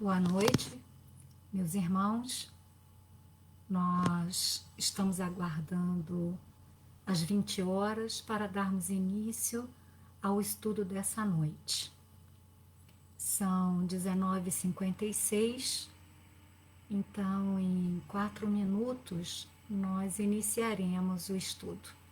Boa noite, meus irmãos. Nós estamos aguardando as 20 horas para darmos início ao estudo dessa noite. São 19h56, então em 4 minutos nós iniciaremos o estudo.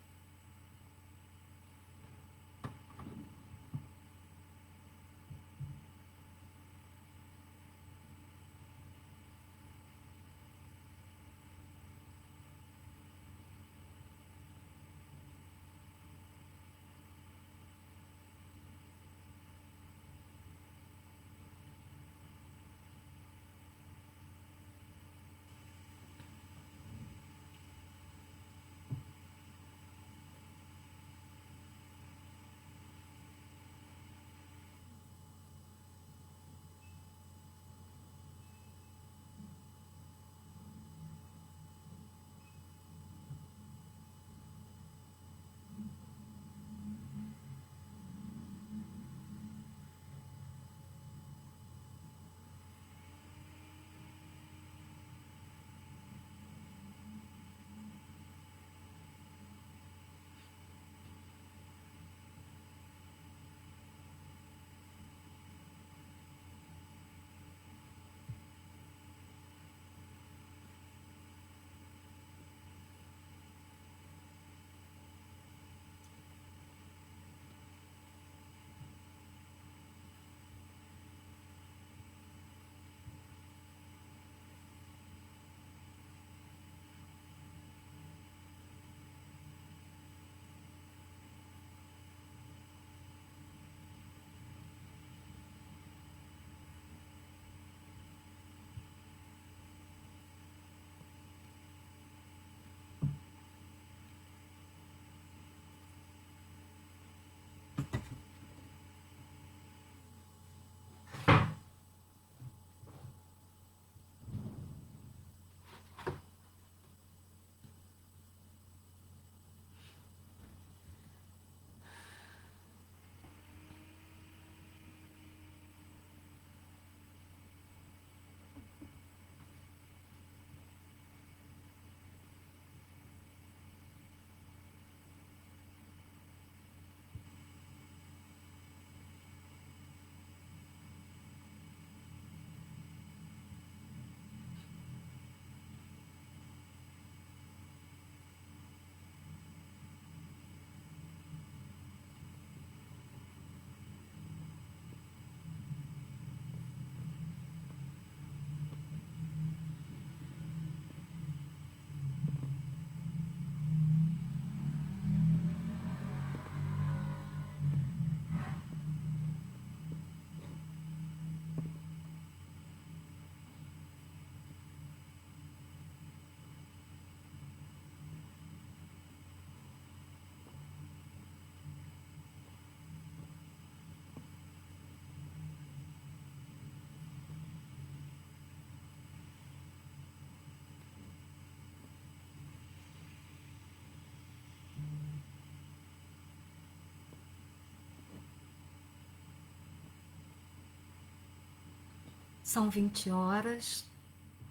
São 20 horas,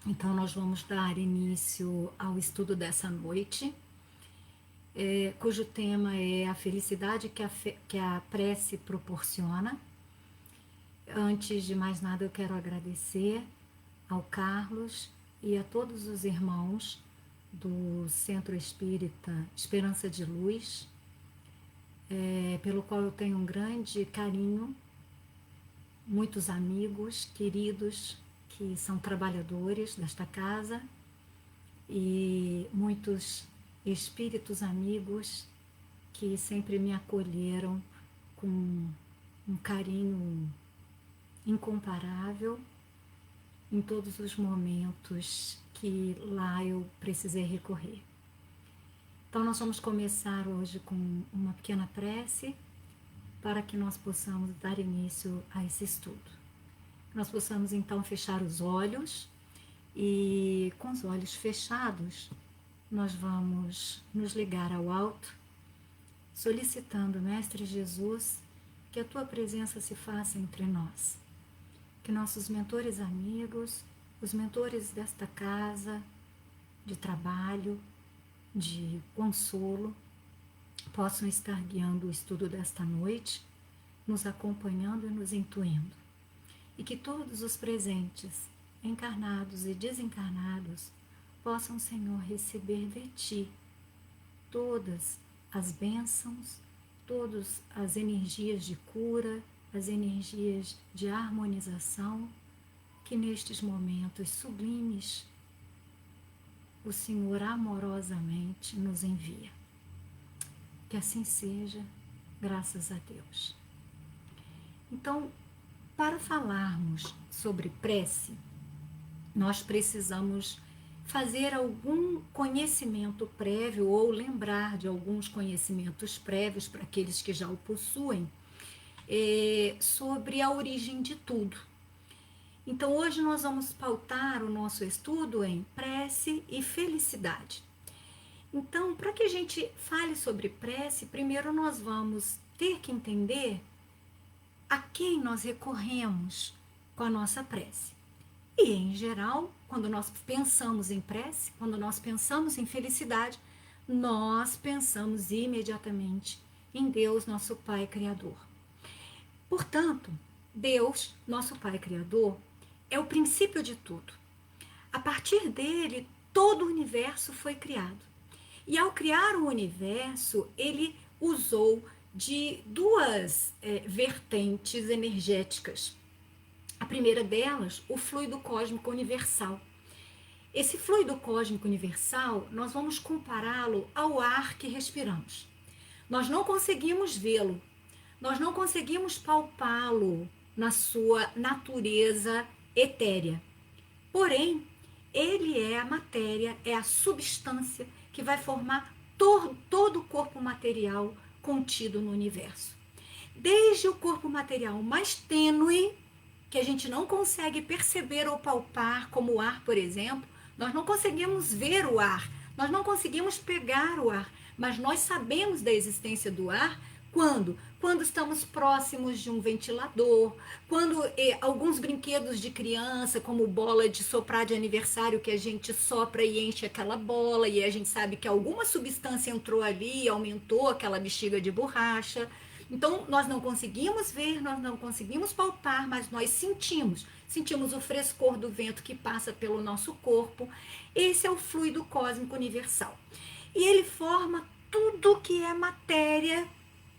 então nós vamos dar início ao estudo dessa noite, cujo tema é a felicidade que a prece proporciona. Antes de mais nada, eu quero agradecer ao Carlos e a todos os irmãos do Centro Espírita Esperança de Luz, pelo qual eu tenho um grande carinho. Muitos amigos queridos que são trabalhadores desta casa e muitos espíritos amigos que sempre me acolheram com um carinho incomparável em todos os momentos que lá eu precisei recorrer. Então nós vamos começar hoje com uma pequena prece para que nós possamos dar início a esse estudo. Nós possamos então fechar os olhos e com os olhos fechados nós vamos nos ligar ao alto, solicitando, Mestre Jesus, que a Tua presença se faça entre nós, que nossos mentores amigos, os mentores desta casa, de trabalho, de consolo, possam estar guiando o estudo desta noite, nos acompanhando e nos intuindo. E que todos os presentes, encarnados e desencarnados, possam, Senhor, receber de Ti todas as bênçãos, todas as energias de cura, as energias de harmonização, que nestes momentos sublimes o Senhor amorosamente nos envia. Que assim seja, graças a Deus. Então, para falarmos sobre prece, nós precisamos fazer algum conhecimento prévio ou lembrar de alguns conhecimentos prévios para aqueles que já o possuem, sobre a origem de tudo. Então, hoje nós vamos pautar o nosso estudo em prece e felicidade. Então, para que a gente fale sobre prece, primeiro nós vamos ter que entender a quem nós recorremos com a nossa prece. E, em geral, quando nós pensamos em prece, quando nós pensamos em felicidade, nós pensamos imediatamente em Deus, nosso Pai Criador. Portanto, Deus, nosso Pai Criador, é o princípio de tudo. A partir dele, todo o universo foi criado. E ao criar o universo, ele usou de duas vertentes energéticas. A primeira delas, o fluido cósmico universal. Esse fluido cósmico universal, nós vamos compará-lo ao ar que respiramos. Nós não conseguimos vê-lo, nós não conseguimos palpá-lo na sua natureza etérea. Porém, ele é a matéria, é a substância que vai formar todo o corpo material contido no universo. Desde o corpo material mais tênue, que a gente não consegue perceber ou palpar, como o ar, por exemplo, nós não conseguimos ver o ar, nós não conseguimos pegar o ar, mas nós sabemos da existência do ar quando estamos próximos de um ventilador, quando alguns brinquedos de criança, como bola de soprar de aniversário, que a gente sopra e enche aquela bola, e a gente sabe que alguma substância entrou ali e aumentou aquela bexiga de borracha. Então, nós não conseguimos ver, nós não conseguimos palpar, mas nós sentimos o frescor do vento que passa pelo nosso corpo. Esse é o fluido cósmico universal. E ele forma tudo que é matéria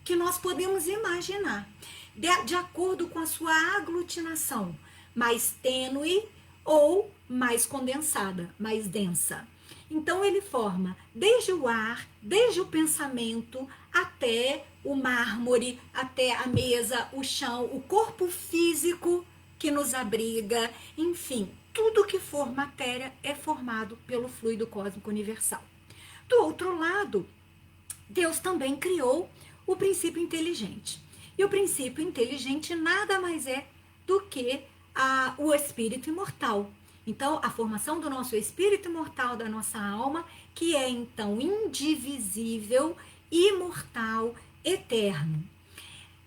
que nós podemos imaginar, de acordo com a sua aglutinação, mais tênue ou mais condensada, mais densa. Então ele forma desde o ar, desde o pensamento, até o mármore, até a mesa, o chão, o corpo físico que nos abriga, enfim, tudo que for matéria é formado pelo fluido cósmico universal. Do outro lado, Deus também criou o princípio inteligente. E o princípio inteligente nada mais é do que o espírito imortal. Então, a formação do nosso espírito imortal, da nossa alma, que é então indivisível, imortal, eterno.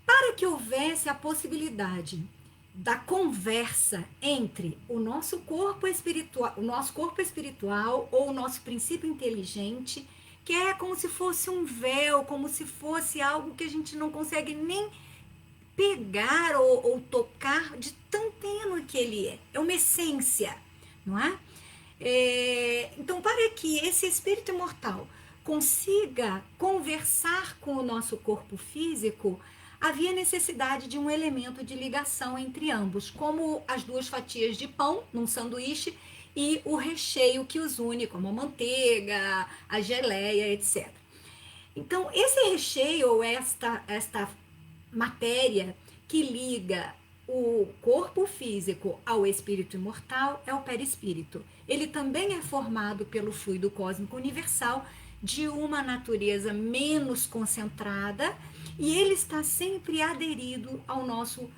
Para que houvesse a possibilidade da conversa entre o nosso corpo espiritual ou o nosso princípio inteligente, que é como se fosse um véu, como se fosse algo que a gente não consegue nem pegar ou tocar, de tão tênue que ele é. É uma essência, não é? Então, para que esse espírito imortal consiga conversar com o nosso corpo físico, havia necessidade de um elemento de ligação entre ambos, como as duas fatias de pão num sanduíche e o recheio que os une, como a manteiga, a geleia, etc. Então, esse recheio, ou esta matéria que liga o corpo físico ao espírito imortal, é o perispírito. Ele também é formado pelo fluido cósmico universal, de uma natureza menos concentrada, e ele está sempre aderido ao nosso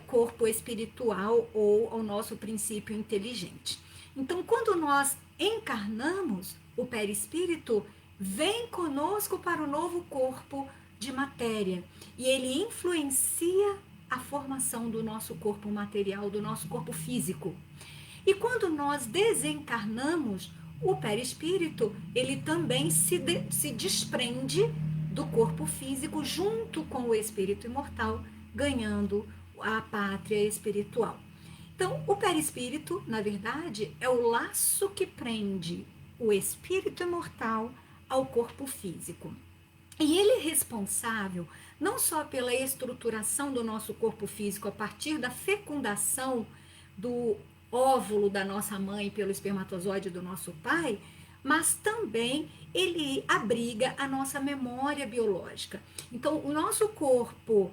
corpo espiritual ou ao nosso princípio inteligente. Então, quando nós encarnamos, o perispírito vem conosco para o novo corpo de matéria e ele influencia a formação do nosso corpo material, do nosso corpo físico. E quando nós desencarnamos, o perispírito, ele também se desprende do corpo físico junto com o espírito imortal, ganhando a pátria espiritual. Então, o perispírito, na verdade, é o laço que prende o espírito imortal ao corpo físico. E ele é responsável não só pela estruturação do nosso corpo físico a partir da fecundação do óvulo da nossa mãe pelo espermatozoide do nosso pai, mas também ele abriga a nossa memória biológica. Então, o nosso corpo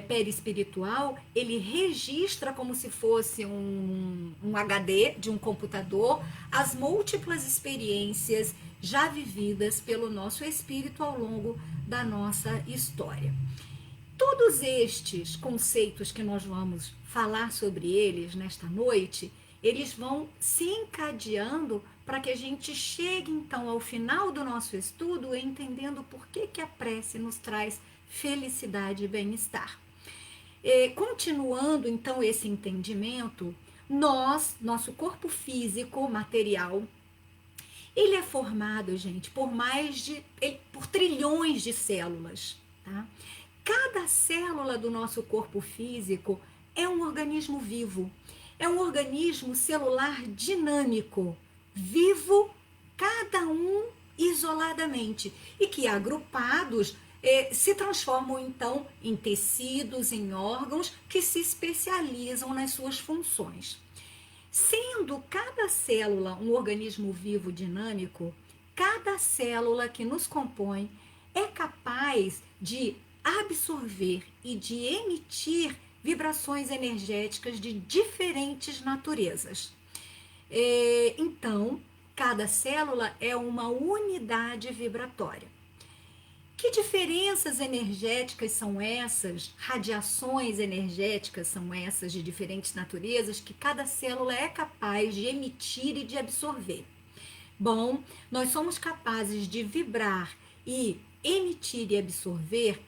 perispiritual, ele registra como se fosse um HD de um computador as múltiplas experiências já vividas pelo nosso espírito ao longo da nossa história. Todos estes conceitos que nós vamos falar sobre eles nesta noite, eles vão se encadeando para que a gente chegue então ao final do nosso estudo entendendo por que a prece nos traz felicidade e bem-estar. Continuando então esse entendimento, nosso corpo físico, material, ele é formado, gente, por trilhões de células, tá? Cada célula do nosso corpo físico é um organismo vivo, é um organismo celular dinâmico, vivo, cada um isoladamente, e que agrupados se transformam então em tecidos, em órgãos que se especializam nas suas funções. Sendo cada célula um organismo vivo dinâmico, cada célula que nos compõe é capaz de absorver e de emitir vibrações energéticas de diferentes naturezas. Então, cada célula é uma unidade vibratória. Que diferenças energéticas são essas? Radiações energéticas são essas de diferentes naturezas que cada célula é capaz de emitir e de absorver? Bom, nós somos capazes de vibrar e emitir e absorver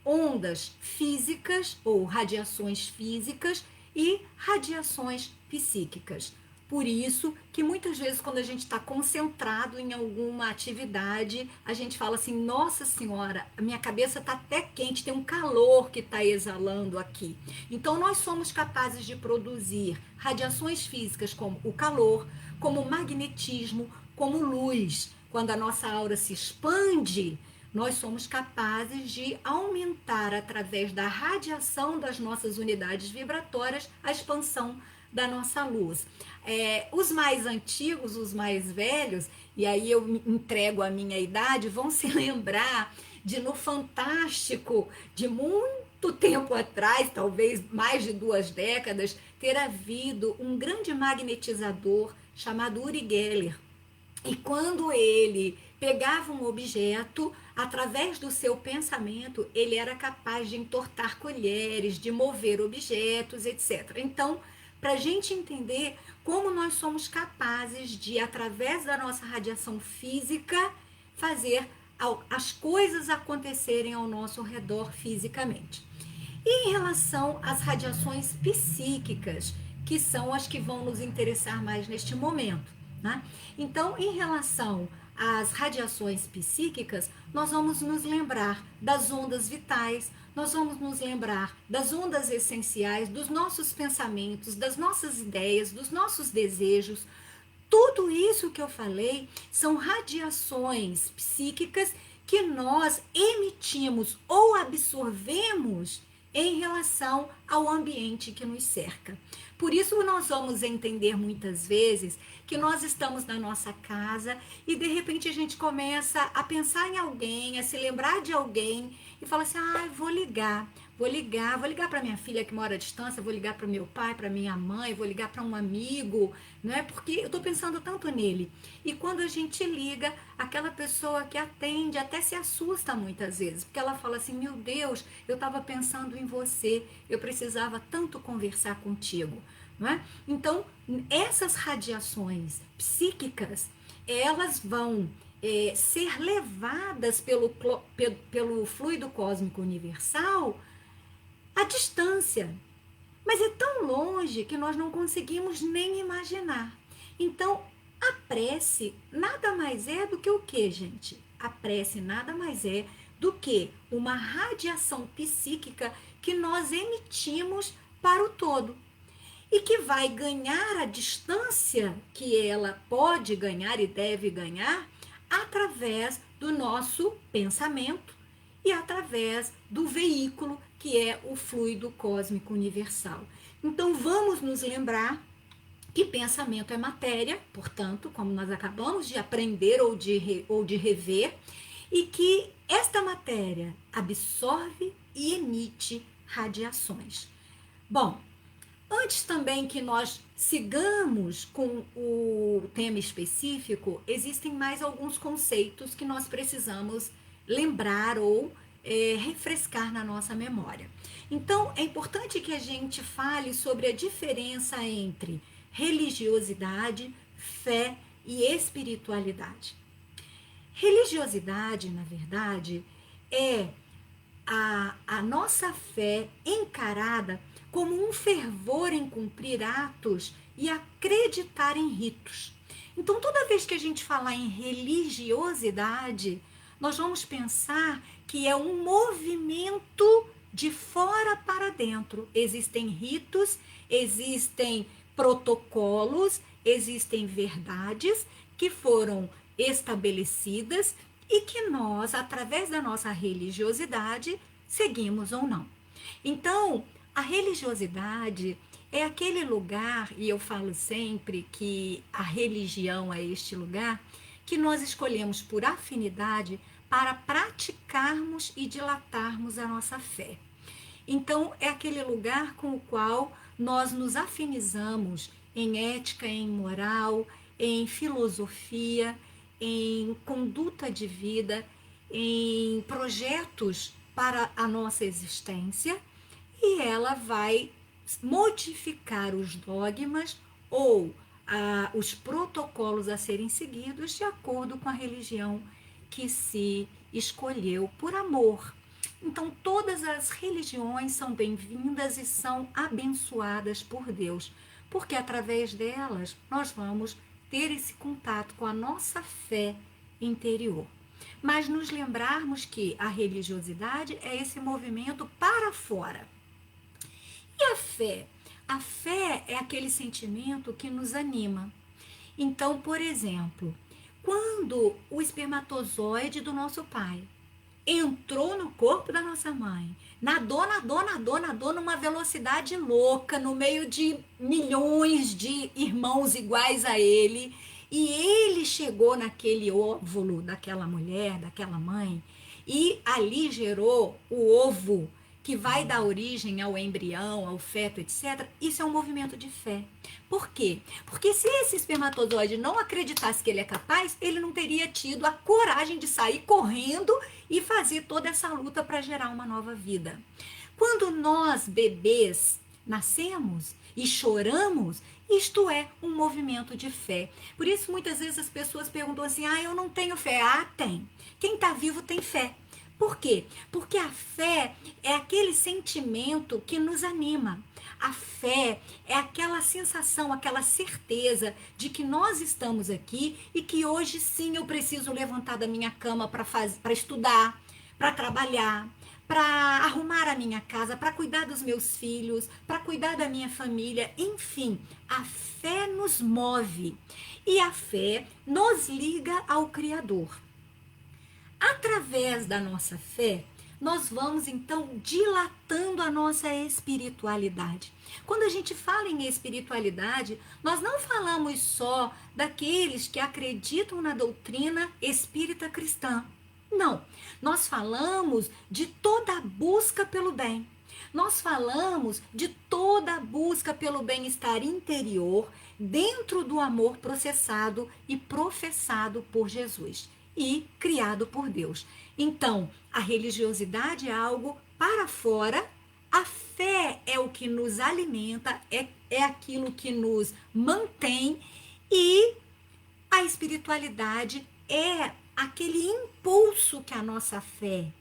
ondas físicas ou radiações físicas e radiações psíquicas. Por isso que muitas vezes quando a gente está concentrado em alguma atividade, a gente fala assim, nossa senhora, a minha cabeça está até quente, tem um calor que está exalando aqui. Então nós somos capazes de produzir radiações físicas como o calor, como o magnetismo, como luz. Quando a nossa aura se expande, nós somos capazes de aumentar através da radiação das nossas unidades vibratórias a expansão da nossa luz. Os mais antigos, os mais velhos, e aí eu entrego a minha idade, vão se lembrar de no Fantástico, de muito tempo atrás, talvez mais de 2 décadas, ter havido um grande magnetizador chamado Uri Geller. E quando ele pegava um objeto, através do seu pensamento, ele era capaz de entortar colheres, de mover objetos, etc. Então, para a gente entender como nós somos capazes de, através da nossa radiação física, fazer as coisas acontecerem ao nosso redor fisicamente. E em relação às radiações psíquicas, que são as que vão nos interessar mais neste momento, né? Então, em relação às radiações psíquicas, nós vamos nos lembrar das ondas vitais, nós vamos nos lembrar das ondas essenciais, dos nossos pensamentos, das nossas ideias, dos nossos desejos. Tudo isso que eu falei são radiações psíquicas que nós emitimos ou absorvemos em relação ao ambiente que nos cerca. Por isso nós vamos entender muitas vezes que nós estamos na nossa casa e de repente a gente começa a pensar em alguém, a se lembrar de alguém e fala assim, vou ligar para minha filha que mora à distância, vou ligar para o meu pai, para minha mãe, vou ligar para um amigo, não é? Porque eu estou pensando tanto nele. E quando a gente liga, aquela pessoa que atende até se assusta muitas vezes, porque ela fala assim, meu Deus, eu estava pensando em você, eu precisava tanto conversar contigo, não é? Então, essas radiações psíquicas, elas vão ser levadas pelo fluido cósmico universal à distância. Mas é tão longe que nós não conseguimos nem imaginar. Então, a prece nada mais é do que o quê, gente? A prece nada mais é do que uma radiação psíquica que nós emitimos para o todo e que vai ganhar a distância que ela pode ganhar e deve ganhar através do nosso pensamento e através do veículo que é o fluido cósmico universal. Então vamos nos lembrar que pensamento é matéria, portanto, como nós acabamos de aprender ou de rever, e que esta matéria absorve e emite radiações. Bom, antes também que nós sigamos com o tema específico, existem mais alguns conceitos que nós precisamos lembrar ou refrescar na nossa memória. Então, é importante que a gente fale sobre a diferença entre religiosidade, fé e espiritualidade. Religiosidade, na verdade, é a nossa fé encarada como um fervor em cumprir atos e acreditar em ritos. Então, toda vez que a gente falar em religiosidade, nós vamos pensar que é um movimento de fora para dentro. Existem ritos, existem protocolos, existem verdades que foram estabelecidas e que nós, através da nossa religiosidade, seguimos ou não. Então, a religiosidade é aquele lugar, e eu falo sempre que a religião é este lugar, que nós escolhemos por afinidade para praticarmos e dilatarmos a nossa fé. Então, é aquele lugar com o qual nós nos afinizamos em ética, em moral, em filosofia, em conduta de vida, em projetos para a nossa existência, e ela vai modificar os dogmas ou os protocolos a serem seguidos de acordo com a religião que se escolheu por amor. Então, todas as religiões são bem-vindas e são abençoadas por Deus, porque através delas nós vamos ter esse contato com a nossa fé interior. Mas nos lembrarmos que a religiosidade é esse movimento para fora. E a fé? A fé é aquele sentimento que nos anima. Então, por exemplo, quando o espermatozoide do nosso pai entrou no corpo da nossa mãe, nadou numa velocidade louca, no meio de milhões de irmãos iguais a ele, e ele chegou naquele óvulo daquela mulher, daquela mãe, e ali gerou o ovo que vai dar origem ao embrião, ao feto, etc. Isso é um movimento de fé. Por quê? Porque se esse espermatozoide não acreditasse que ele é capaz, ele não teria tido a coragem de sair correndo e fazer toda essa luta para gerar uma nova vida. Quando nós, bebês, nascemos e choramos, isto é um movimento de fé. Por isso, muitas vezes as pessoas perguntam assim, eu não tenho fé. Tem. Quem está vivo tem fé. Por quê? Porque a fé é aquele sentimento que nos anima. A fé é aquela sensação, aquela certeza de que nós estamos aqui e que hoje sim eu preciso levantar da minha cama para estudar, para trabalhar, para arrumar a minha casa, para cuidar dos meus filhos, para cuidar da minha família. Enfim, a fé nos move e a fé nos liga ao Criador. Através da nossa fé, nós vamos então dilatando a nossa espiritualidade. Quando a gente fala em espiritualidade, nós não falamos só daqueles que acreditam na doutrina espírita cristã. Não, nós falamos de toda a busca pelo bem. Nós falamos de toda a busca pelo bem-estar interior dentro do amor processado e professado por Jesus e criado por Deus. Então, a religiosidade é algo para fora, a fé é o que nos alimenta, é aquilo que nos mantém, e a espiritualidade é aquele impulso que a nossa fé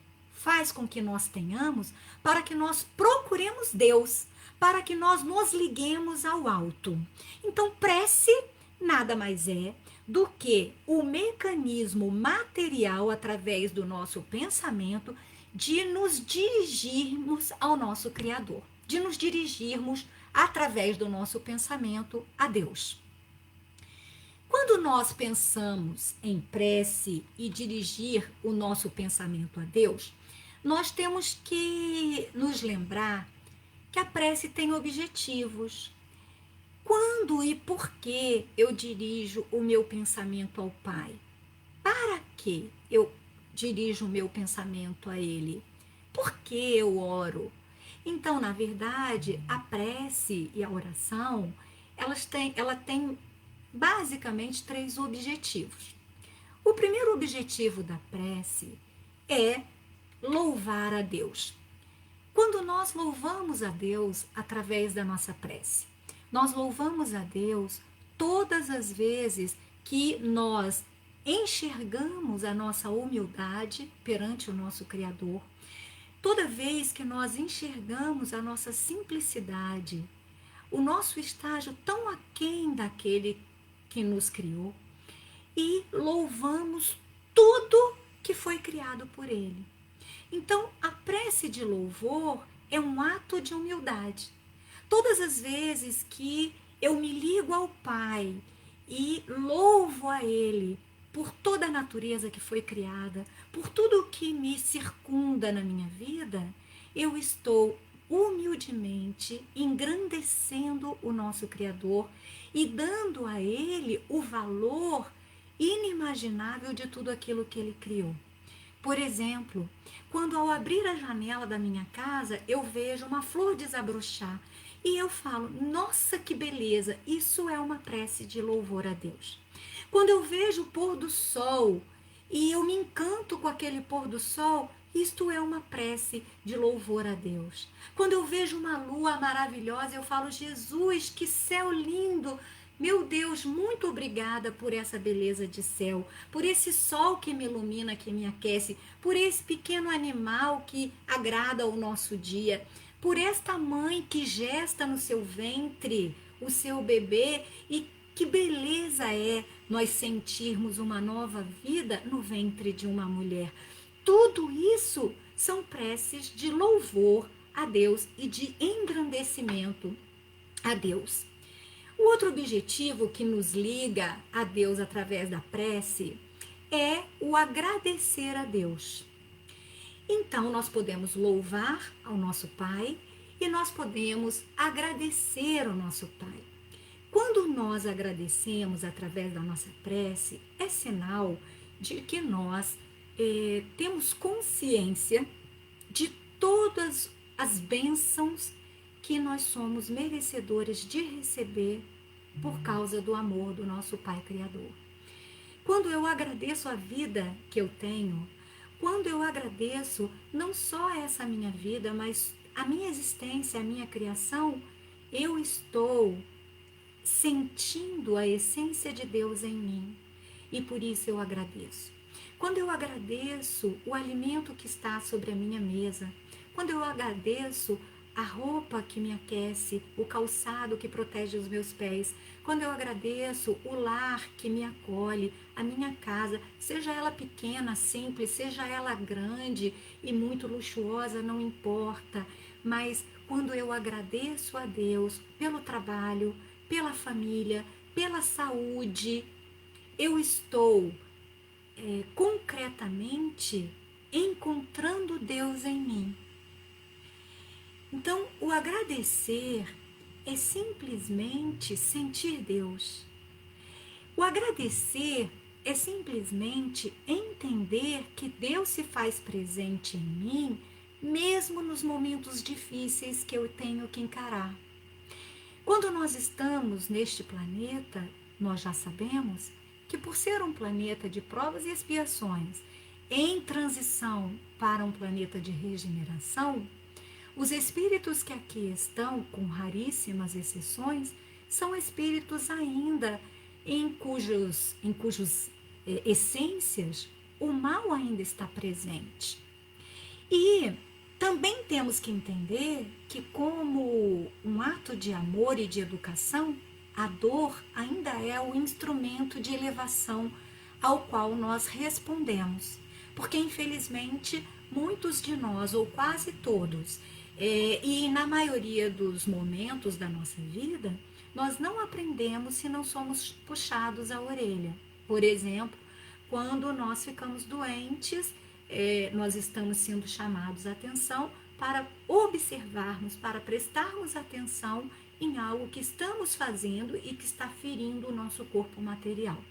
faz com que nós tenhamos para que nós procuremos Deus, para que nós nos liguemos ao alto. Então, prece nada mais é do que o mecanismo material através do nosso pensamento de nos dirigirmos ao nosso Criador, de nos dirigirmos através do nosso pensamento a Deus. Quando nós pensamos em prece e dirigir o nosso pensamento a Deus, nós temos que nos lembrar que a prece tem objetivos. Quando e por que eu dirijo o meu pensamento ao Pai? Para que eu dirijo o meu pensamento a Ele? Por que eu oro? Então, na verdade, a prece e a oração, ela tem basicamente 3 objetivos. O primeiro objetivo da prece é louvar a Deus. Quando nós louvamos a Deus através da nossa prece, nós louvamos a Deus todas as vezes que nós enxergamos a nossa humildade perante o nosso Criador, toda vez que nós enxergamos a nossa simplicidade, o nosso estágio tão aquém daquele que nos criou, e louvamos tudo que foi criado por Ele. Então, a prece de louvor é um ato de humildade. Todas as vezes que eu me ligo ao Pai e louvo a Ele por toda a natureza que foi criada, por tudo que me circunda na minha vida, eu estou humildemente engrandecendo o nosso Criador e dando a Ele o valor inimaginável de tudo aquilo que Ele criou. Por exemplo, quando ao abrir a janela da minha casa, eu vejo uma flor desabrochar e eu falo, nossa, que beleza, isso é uma prece de louvor a Deus. Quando eu vejo o pôr do sol e eu me encanto com aquele pôr do sol, isto é uma prece de louvor a Deus. Quando eu vejo uma lua maravilhosa, eu falo, Jesus, que céu lindo! Meu Deus, muito obrigada por essa beleza de céu, por esse sol que me ilumina, que me aquece, por esse pequeno animal que agrada o nosso dia, por esta mãe que gesta no seu ventre o seu bebê e que beleza é nós sentirmos uma nova vida no ventre de uma mulher. Tudo isso são preces de louvor a Deus e de engrandecimento a Deus. O outro objetivo que nos liga a Deus através da prece é o agradecer a Deus. Então, nós podemos louvar ao nosso Pai e nós podemos agradecer ao nosso Pai. Quando nós agradecemos através da nossa prece, é sinal de que nós temos consciência de todas as bênçãos que nós somos merecedores de receber por causa do amor do nosso Pai Criador. Quando eu agradeço a vida que eu tenho, quando eu agradeço não só essa minha vida, mas a minha existência, a minha criação, eu estou sentindo a essência de Deus em mim e por isso eu agradeço. Quando eu agradeço o alimento que está sobre a minha mesa, quando eu agradeço a roupa que me aquece, o calçado que protege os meus pés, quando eu agradeço o lar que me acolhe, a minha casa, seja ela pequena, simples, seja ela grande e muito luxuosa, não importa, mas quando eu agradeço a Deus pelo trabalho, pela família, pela saúde, eu estou concretamente encontrando Deus em mim. Então, o agradecer é simplesmente sentir Deus. O agradecer é simplesmente entender que Deus se faz presente em mim, mesmo nos momentos difíceis que eu tenho que encarar. Quando nós estamos neste planeta, nós já sabemos que por ser um planeta de provas e expiações, em transição para um planeta de regeneração, os espíritos que aqui estão, com raríssimas exceções, são espíritos ainda em cujas essências o mal ainda está presente. E também temos que entender que, como um ato de amor e de educação, a dor ainda é o instrumento de elevação ao qual nós respondemos. Porque, infelizmente, muitos de nós, ou quase todos, e na maioria dos momentos da nossa vida, nós não aprendemos se não somos puxados a orelha. Por exemplo, quando nós ficamos doentes, nós estamos sendo chamados a atenção para observarmos, para prestarmos atenção em algo que estamos fazendo e que está ferindo o nosso corpo material.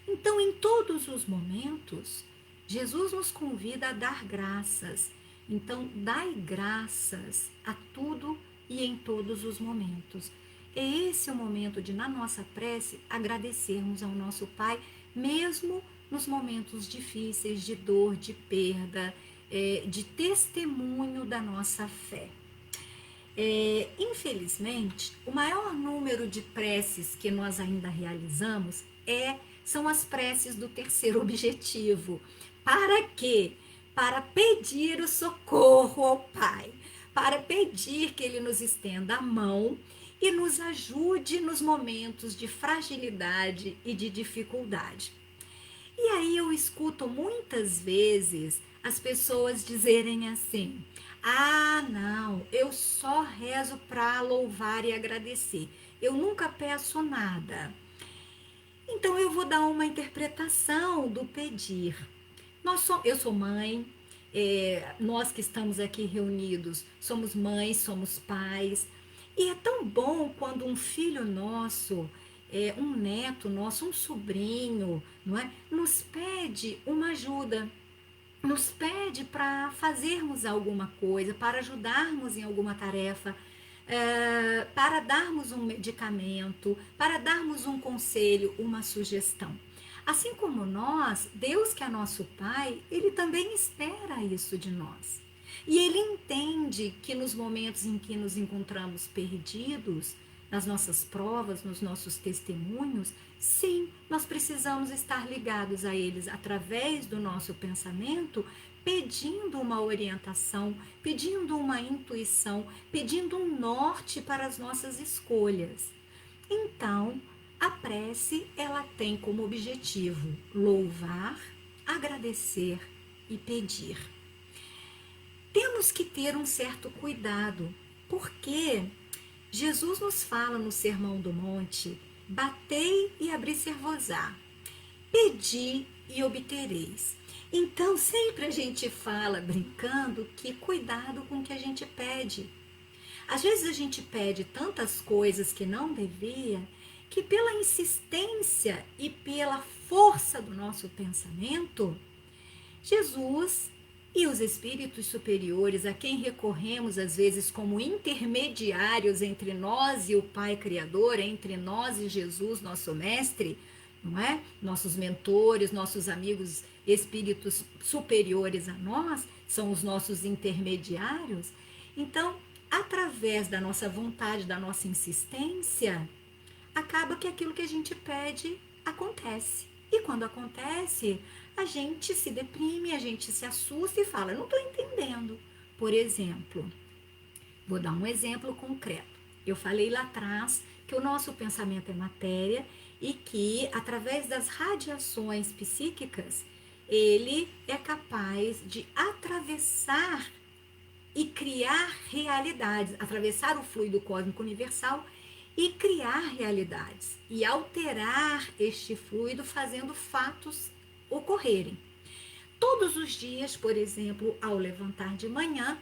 Então, em todos os momentos, Jesus nos convida a dar graças. Então, dai graças a tudo e em todos os momentos. É esse o momento de, na nossa prece, agradecermos ao nosso Pai, mesmo nos momentos difíceis de dor, de perda, de testemunho da nossa fé. Infelizmente, o maior número de preces que nós ainda realizamos são as preces do terceiro objetivo. Para quê? Para pedir o socorro ao Pai, para pedir que Ele nos estenda a mão e nos ajude nos momentos de fragilidade e de dificuldade. E aí eu escuto muitas vezes as pessoas dizerem assim: ah, não, eu só rezo para louvar e agradecer. Eu nunca peço nada. Então eu vou dar uma interpretação do pedir. Eu sou mãe, nós que estamos aqui reunidos somos mães, somos pais. E é tão bom quando um filho nosso, um neto nosso, um sobrinho, não é, nos pede uma ajuda, nos pede para fazermos alguma coisa, para ajudarmos em alguma tarefa, para darmos um medicamento, para darmos um conselho, uma sugestão. Assim como nós, Deus que é nosso Pai, Ele também espera isso de nós. E Ele entende que nos momentos em que nos encontramos perdidos, nas nossas provas, nos nossos testemunhos, sim, nós precisamos estar ligados a eles através do nosso pensamento, pedindo uma orientação, pedindo uma intuição, pedindo um norte para as nossas escolhas. Então, a prece, ela tem como objetivo louvar, agradecer e pedir. Temos que ter um certo cuidado, porque Jesus nos fala no Sermão do Monte: batei e abri-se-vos-á, pedi e obtereis. Então, sempre a gente fala, brincando, que cuidado com o que a gente pede. Às vezes a gente pede tantas coisas que não devia, que pela insistência e pela força do nosso pensamento, Jesus e os espíritos superiores, a quem recorremos às vezes como intermediários entre nós e o Pai Criador, entre nós e Jesus, nosso Mestre, não é? Nossos mentores, nossos amigos espíritos superiores a nós, são os nossos intermediários. Então, através da nossa vontade, da nossa insistência, acaba que aquilo que a gente pede acontece. E quando acontece, a gente se deprime, a gente se assusta e fala: não estou entendendo. Por exemplo, vou dar um exemplo concreto. Eu falei lá atrás que o nosso pensamento é matéria e que, através das radiações psíquicas, ele é capaz de atravessar e criar realidades, atravessar o fluido cósmico universal e criar realidades e alterar este fluido, fazendo fatos ocorrerem. Todos os dias, por exemplo, ao levantar de manhã,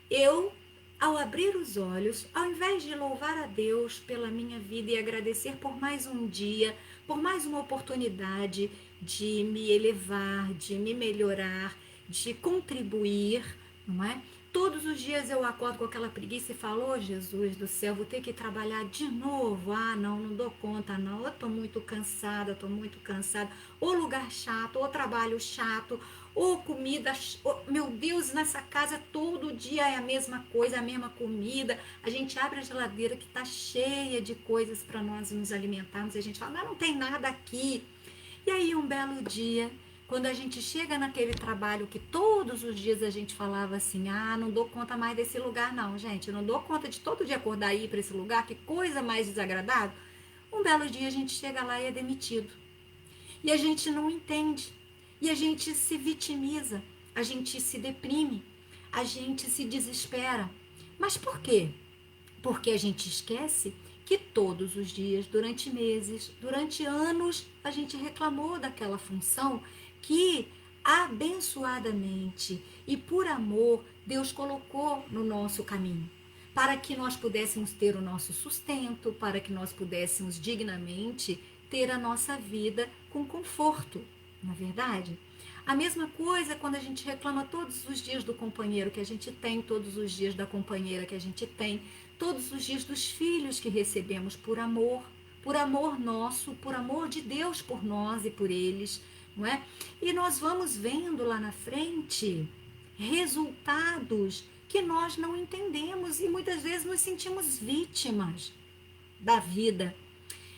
eu, ao abrir os olhos, ao invés de louvar a Deus pela minha vida e agradecer por mais um dia, por mais uma oportunidade de me elevar, de me melhorar, de contribuir, não é? Todos os dias eu acordo com aquela preguiça e falo: oh, Jesus do céu, vou ter que trabalhar de novo. Ah, não dou conta não, eu tô muito cansada, ou lugar chato, ou trabalho chato, ou comida, meu Deus, nessa casa todo dia é a mesma coisa, a mesma comida. A gente abre a geladeira que tá cheia de coisas para nós nos alimentarmos e a gente fala: não tem nada aqui. E aí um belo dia, Quando a gente chega naquele trabalho que todos os dias a gente falava assim, ah, não dou conta mais desse lugar não, gente, eu não dou conta de todo dia acordar e ir para esse lugar, que coisa mais desagradável. Um belo dia a gente chega lá e é demitido. E a gente não entende. E a gente se vitimiza, a gente se deprime, a gente se desespera. Mas por quê? Porque a gente esquece que todos os dias, durante meses, durante anos, a gente reclamou daquela função que abençoadamente e por amor Deus colocou no nosso caminho, para que nós pudéssemos ter o nosso sustento, para que nós pudéssemos dignamente ter a nossa vida com conforto, não é verdade? A mesma coisa quando a gente reclama todos os dias do companheiro que a gente tem, todos os dias da companheira que a gente tem, todos os dias dos filhos que recebemos por amor nosso, por amor de Deus por nós e por eles, não é? E nós vamos vendo lá na frente resultados que nós não entendemos e muitas vezes nos sentimos vítimas da vida.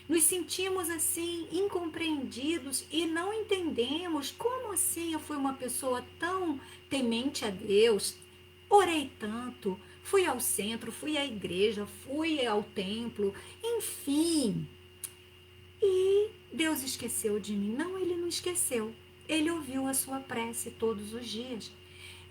Nos sentimos assim incompreendidos e não entendemos como assim eu fui uma pessoa tão temente a Deus, orei tanto, fui ao centro, fui à igreja, fui ao templo, enfim. E Deus esqueceu de mim? Não, ele não esqueceu. Ele ouviu a sua prece todos os dias.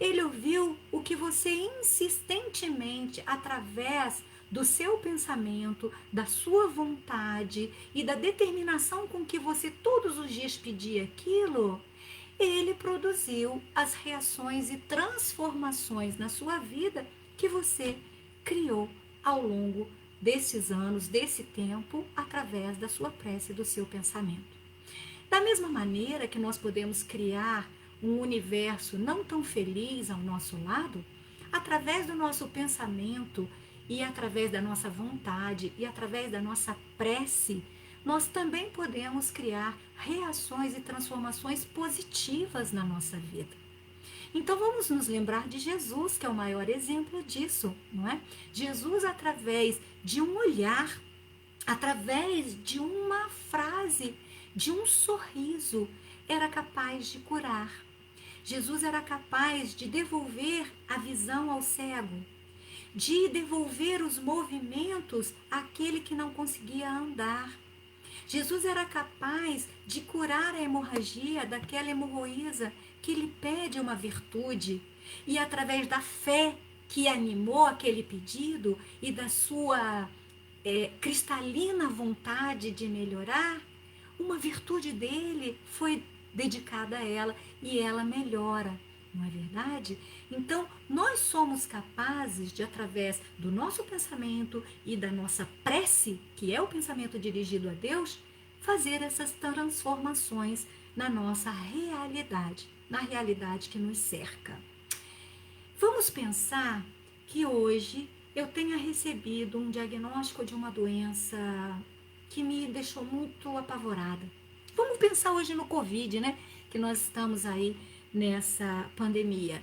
Ele ouviu o que você insistentemente, através do seu pensamento, da sua vontade e da determinação com que você todos os dias pedia aquilo, ele produziu as reações e transformações na sua vida que você criou ao longo desses anos, desse tempo, através da sua prece e do seu pensamento. Da mesma maneira que nós podemos criar um universo não tão feliz ao nosso lado, através do nosso pensamento e através da nossa vontade e através da nossa prece, nós também podemos criar reações e transformações positivas na nossa vida. Então vamos nos lembrar de Jesus, que é o maior exemplo disso, não é? Jesus, através de um olhar, através de uma frase, de um sorriso, era capaz de curar. Jesus era capaz de devolver a visão ao cego, de devolver os movimentos àquele que não conseguia andar. Jesus era capaz de curar a hemorragia daquela hemorroísa que lhe pede uma virtude. E através da fé que animou aquele pedido e da sua cristalina vontade de melhorar, uma virtude dele foi dedicada a ela e ela melhora, não é verdade? Então, nós somos capazes de, através do nosso pensamento e da nossa prece, que é o pensamento dirigido a Deus, fazer essas transformações na nossa realidade, na realidade que nos cerca. Vamos pensar que hoje eu tenha recebido um diagnóstico de uma doença que me deixou muito apavorada. Vamos pensar hoje no Covid, né? Que nós estamos aí nessa pandemia.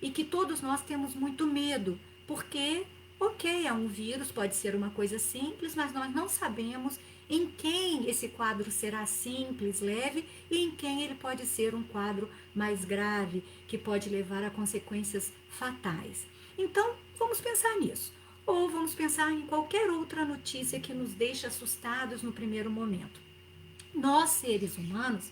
E que todos nós temos muito medo, porque, ok, é um vírus, pode ser uma coisa simples, mas nós não sabemos em quem esse quadro será simples, leve, e em quem ele pode ser um quadro mais grave, que pode levar a consequências fatais. Então, vamos pensar nisso. Ou vamos pensar em qualquer outra notícia que nos deixe assustados no primeiro momento. Nós, seres humanos,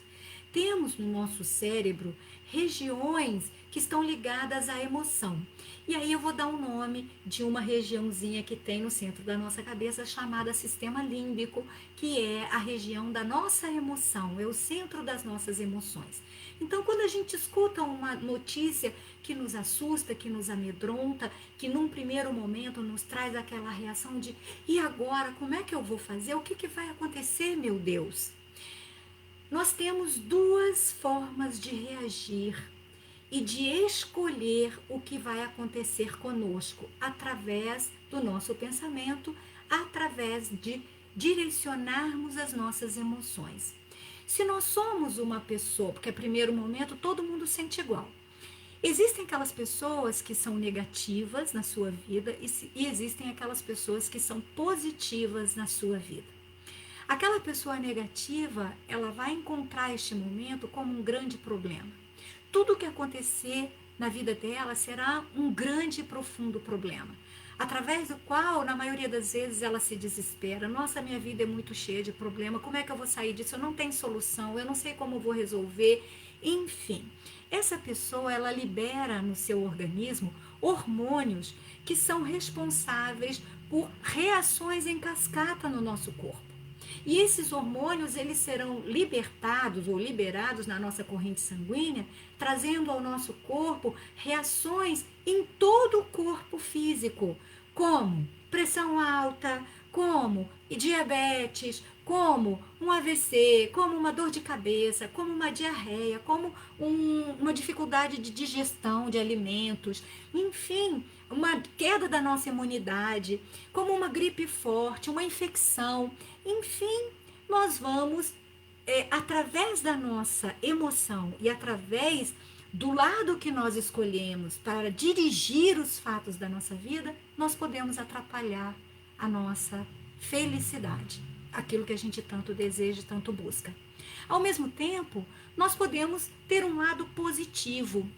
temos no nosso cérebro regiões que estão ligadas à emoção. E aí eu vou dar um nome de uma regiãozinha que tem no centro da nossa cabeça chamada sistema límbico, que é a região da nossa emoção, é o centro das nossas emoções. Então, quando a gente escuta uma notícia que nos assusta, que nos amedronta, que num primeiro momento nos traz aquela reação de e agora, como é que eu vou fazer? O que vai acontecer, meu Deus? Nós temos duas formas de reagir e de escolher o que vai acontecer conosco, através do nosso pensamento, através de direcionarmos as nossas emoções. Se nós somos uma pessoa, porque a primeiro momento todo mundo sente igual. Existem aquelas pessoas que são negativas na sua vida e existem aquelas pessoas que são positivas na sua vida. Aquela pessoa negativa, ela vai encontrar este momento como um grande problema. Tudo o que acontecer na vida dela será um grande e profundo problema, através do qual, na maioria das vezes, ela se desespera. Nossa, minha vida é muito cheia de problema, como é que eu vou sair disso? Eu não tenho solução, eu não sei como vou resolver. Enfim, essa pessoa, ela libera no seu organismo hormônios que são responsáveis por reações em cascata no nosso corpo. E esses hormônios, eles serão libertados ou liberados na nossa corrente sanguínea, trazendo ao nosso corpo reações em todo o corpo físico, como pressão alta, como diabetes, como um AVC, como uma dor de cabeça, como uma diarreia, como uma dificuldade de digestão de alimentos, enfim, uma queda da nossa imunidade, como uma gripe forte, uma infecção, enfim, nós vamos, através da nossa emoção e através do lado que nós escolhemos para dirigir os fatos da nossa vida, nós podemos atrapalhar a nossa felicidade, aquilo que a gente tanto deseja, tanto busca. Ao mesmo tempo, nós podemos ter um lado positivo.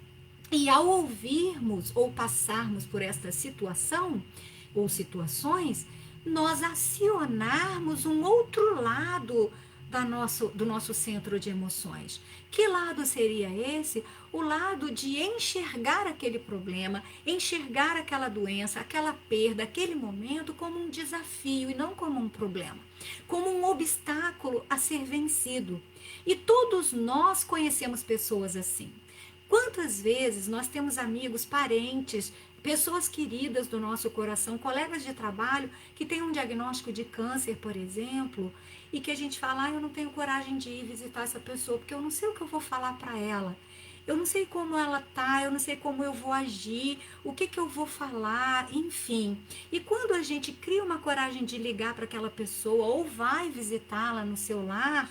E ao ouvirmos ou passarmos por esta situação ou situações, nós acionarmos um outro lado do nosso centro de emoções. Que lado seria esse? O lado de enxergar aquele problema, enxergar aquela doença, aquela perda, aquele momento como um desafio e não como um problema, como um obstáculo a ser vencido. E todos nós conhecemos pessoas assim. Quantas vezes nós temos amigos, parentes, pessoas queridas do nosso coração, colegas de trabalho que têm um diagnóstico de câncer, por exemplo, e que a gente fala, eu não tenho coragem de ir visitar essa pessoa, porque eu não sei o que eu vou falar para ela. Eu não sei como ela tá, eu não sei como eu vou agir, o que eu vou falar, enfim. E quando a gente cria uma coragem de ligar para aquela pessoa ou vai visitá-la no seu lar,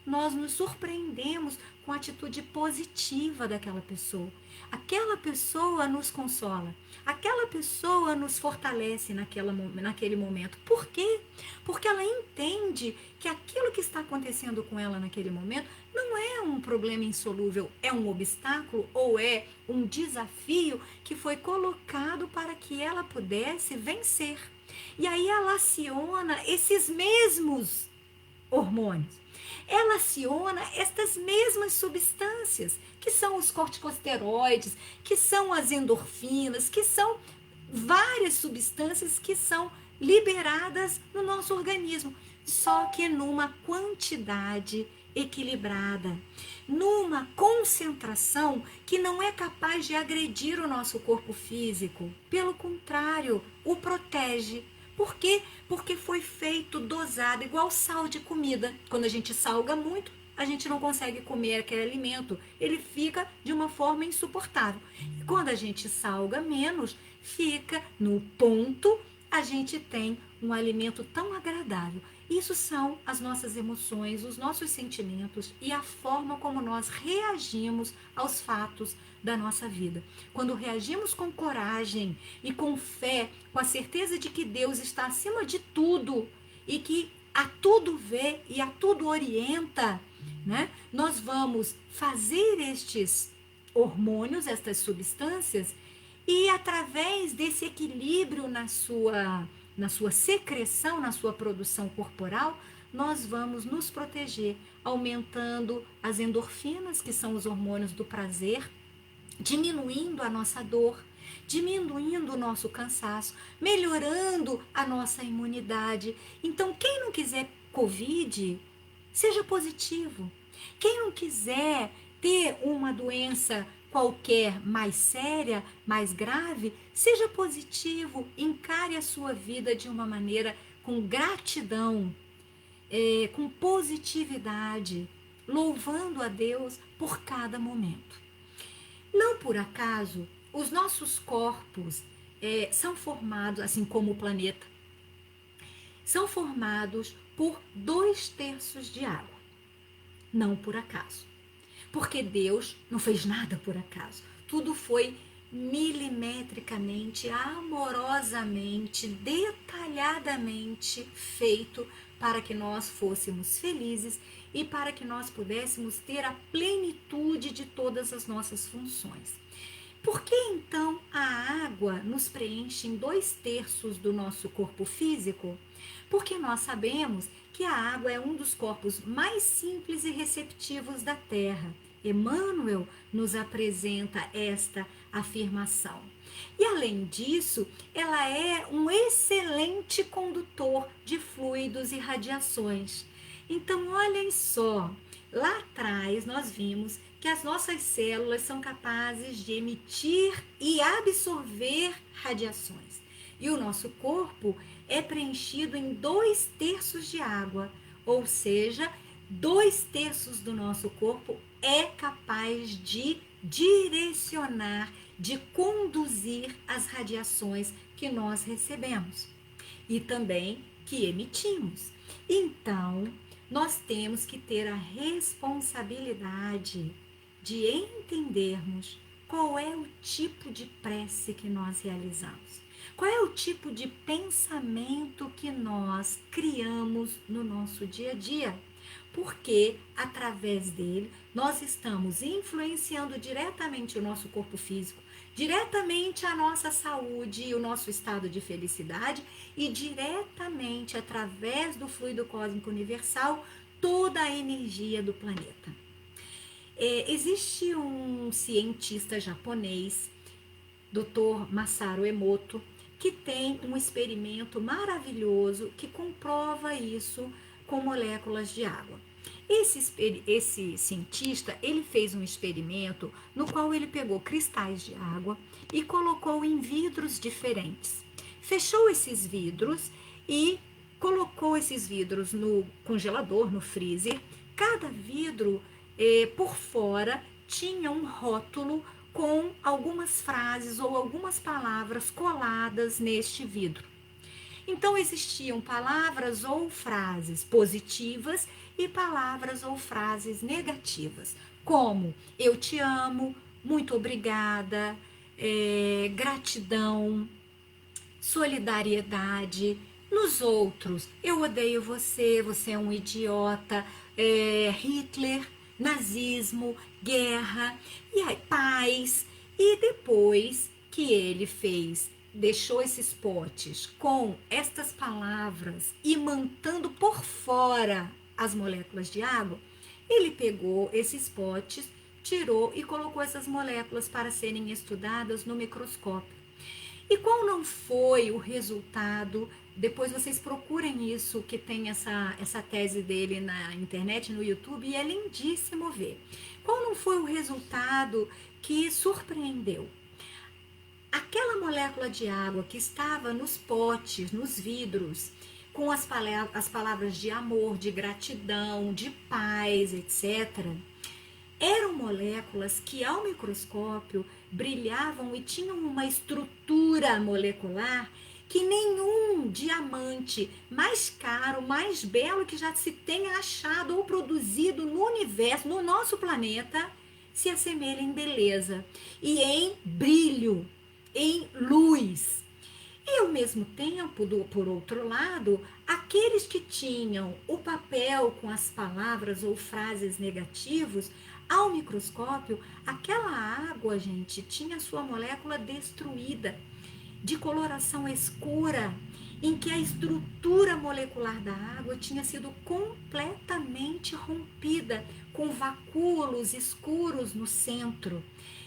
nós nos surpreendemos com a atitude positiva daquela pessoa. Aquela pessoa nos consola, aquela pessoa nos fortalece naquele momento. Por quê? Porque ela entende que aquilo que está acontecendo com ela naquele momento não é um problema insolúvel, é um obstáculo ou é um desafio que foi colocado para que ela pudesse vencer. E aí ela aciona esses mesmos hormônios. Ela aciona estas mesmas substâncias, que são os corticosteroides, que são as endorfinas, que são várias substâncias que são liberadas no nosso organismo, só que numa quantidade equilibrada, numa concentração que não é capaz de agredir o nosso corpo físico. Pelo contrário, o protege. Por quê? Porque foi feito dosado, igual sal de comida. Quando a gente salga muito, a gente não consegue comer aquele alimento. Ele fica de uma forma insuportável. E quando a gente salga menos, fica no ponto, a gente tem um alimento tão agradável. Isso são as nossas emoções, os nossos sentimentos e a forma como nós reagimos aos fatos da nossa vida. Quando reagimos com coragem e com fé, com a certeza de que Deus está acima de tudo e que a tudo vê e a tudo orienta, né? Nós vamos fazer estes hormônios, estas substâncias, e através desse equilíbrio na sua secreção, na sua produção corporal, nós vamos nos proteger, aumentando as endorfinas, que são os hormônios do prazer, diminuindo a nossa dor, diminuindo o nosso cansaço, melhorando a nossa imunidade. Então, quem não quiser Covid, seja positivo. Quem não quiser ter uma doença qualquer mais séria, mais grave, seja positivo, encare a sua vida de uma maneira com gratidão, com positividade, louvando a Deus por cada momento. Não por acaso, os nossos corpos são formados, assim como o planeta, são formados por 2/3 de água. Não por acaso. Porque Deus não fez nada por acaso. Tudo foi milimetricamente, amorosamente, detalhadamente feito para que nós fôssemos felizes e para que nós pudéssemos ter a plenitude de todas as nossas funções. Por que então a água nos preenche em 2/3 do nosso corpo físico? Porque nós sabemos que a água é um dos corpos mais simples e receptivos da Terra. Emmanuel nos apresenta esta afirmação. E além disso, ela é um excelente condutor de fluidos e radiações. Então, olhem só, lá atrás nós vimos que as nossas células são capazes de emitir e absorver radiações. E o nosso corpo é preenchido em 2/3 de água, ou seja, 2/3 do nosso corpo é capaz de direcionar, de conduzir as radiações que nós recebemos e também que emitimos. Então, nós temos que ter a responsabilidade de entendermos qual é o tipo de prece que nós realizamos, qual é o tipo de pensamento que nós criamos no nosso dia a dia, porque através dele nós estamos influenciando diretamente o nosso corpo físico, diretamente a nossa saúde e o nosso estado de felicidade e diretamente através do fluido cósmico universal toda a energia do planeta. Existe um cientista japonês, Dr. Masaru Emoto, que tem um experimento maravilhoso que comprova isso com moléculas de água. Esse cientista, ele fez um experimento no qual ele pegou cristais de água e colocou em vidros diferentes. Fechou esses vidros e colocou esses vidros no congelador, no freezer. Cada vidro, por fora, tinha um rótulo com algumas frases ou algumas palavras coladas neste vidro. Então, existiam palavras ou frases positivas e palavras ou frases negativas, como eu te amo, muito obrigada, gratidão, solidariedade. Nos outros, eu odeio você, você é um idiota, Hitler, nazismo, guerra, e aí, paz. E depois que ele deixou esses potes com estas palavras e mantendo por fora as moléculas de água, ele pegou esses potes, tirou e colocou essas moléculas para serem estudadas no microscópio. E qual não foi o resultado? Depois vocês procurem isso, que tem essa tese dele na internet, no YouTube, e é lindíssimo ver. Qual não foi o resultado que surpreendeu? Aquela molécula de água que estava nos potes, nos vidros, com as palavras de amor, de gratidão, de paz, etc., eram moléculas que ao microscópio brilhavam e tinham uma estrutura molecular que nenhum diamante mais caro, mais belo que já se tenha achado ou produzido no universo, no nosso planeta, se assemelha em beleza e em brilho, em luz. E ao mesmo tempo, por outro lado, aqueles que tinham o papel com as palavras ou frases negativas, ao microscópio, aquela água, gente, tinha sua molécula destruída, de coloração escura, em que a estrutura molecular da água tinha sido completamente rompida, com vacúolos escuros no centro.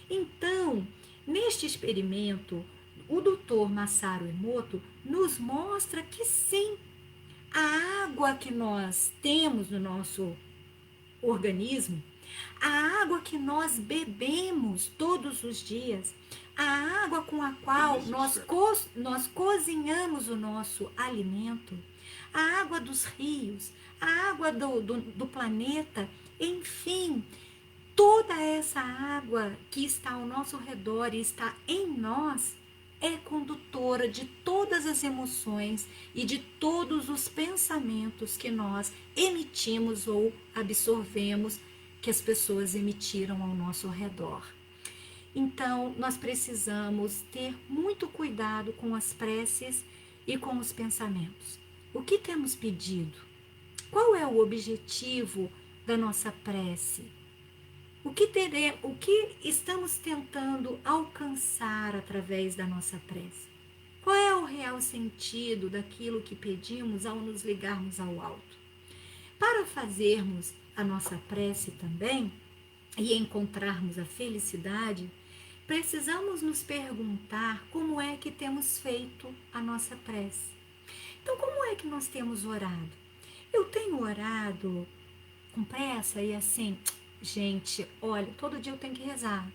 Então, neste experimento, o Dr. Masaru Emoto nos mostra que sim, a água que nós temos no nosso organismo, a água que nós bebemos todos os dias, a água com a qual nós cozinhamos o nosso alimento, a água dos rios, a água do planeta, enfim, toda essa água que está ao nosso redor e está em nós é condutora de todas as emoções e de todos os pensamentos que nós emitimos ou absorvemos, que as pessoas emitiram ao nosso redor. Então, nós precisamos ter muito cuidado com as preces e com os pensamentos. O que temos pedido? Qual é o objetivo da nossa prece? O que estamos tentando alcançar através da nossa prece? Qual é o real sentido daquilo que pedimos ao nos ligarmos ao alto? Para fazermos a nossa prece também e encontrarmos a felicidade, precisamos nos perguntar como é que temos feito a nossa prece. Então, como é que nós temos orado? Eu tenho orado com pressa e assim, gente, olha, todo dia eu tenho que rezar.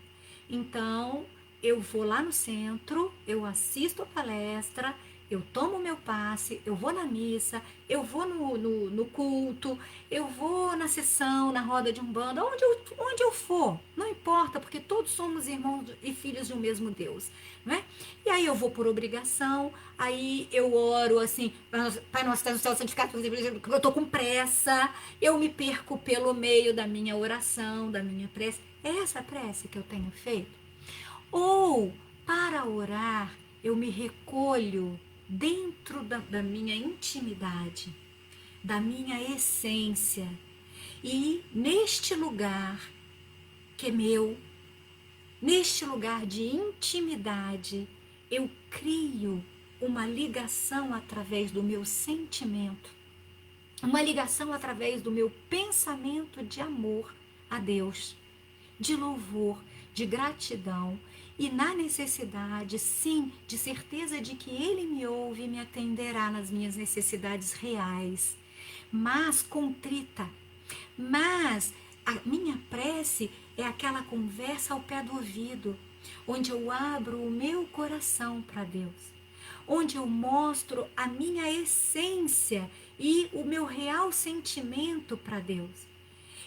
Então, eu vou lá no centro, eu assisto a palestra, eu tomo meu passe, eu vou na missa, eu vou no culto, eu vou na sessão, na roda de umbanda, onde eu for, não importa, porque todos somos irmãos e filhos de um mesmo Deus, não é? E aí eu vou por obrigação, aí eu oro assim, Pai nosso que estás no céu, santificado, eu tô com pressa, eu me perco pelo meio da minha oração, da minha prece. É essa prece que eu tenho feito? Ou, para orar, eu me recolho dentro da minha intimidade, da minha essência. E neste lugar que é meu, neste lugar de intimidade, eu crio uma ligação através do meu sentimento, uma ligação através do meu pensamento de amor a Deus, de louvor, de gratidão e na necessidade, sim, de certeza de que Ele me ouve e me atenderá nas minhas necessidades reais, mas contrita. Mas a minha prece é aquela conversa ao pé do ouvido, onde eu abro o meu coração para Deus, onde eu mostro a minha essência e o meu real sentimento para Deus.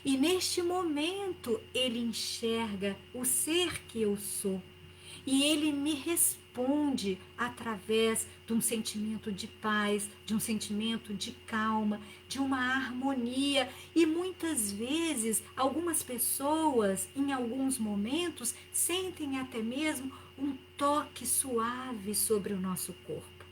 E neste momento ele enxerga o ser que eu sou. E ele me responde através de um sentimento de paz, de um sentimento de calma, de uma harmonia. E muitas vezes, algumas pessoas, em alguns momentos, sentem até mesmo um toque suave sobre o nosso corpo.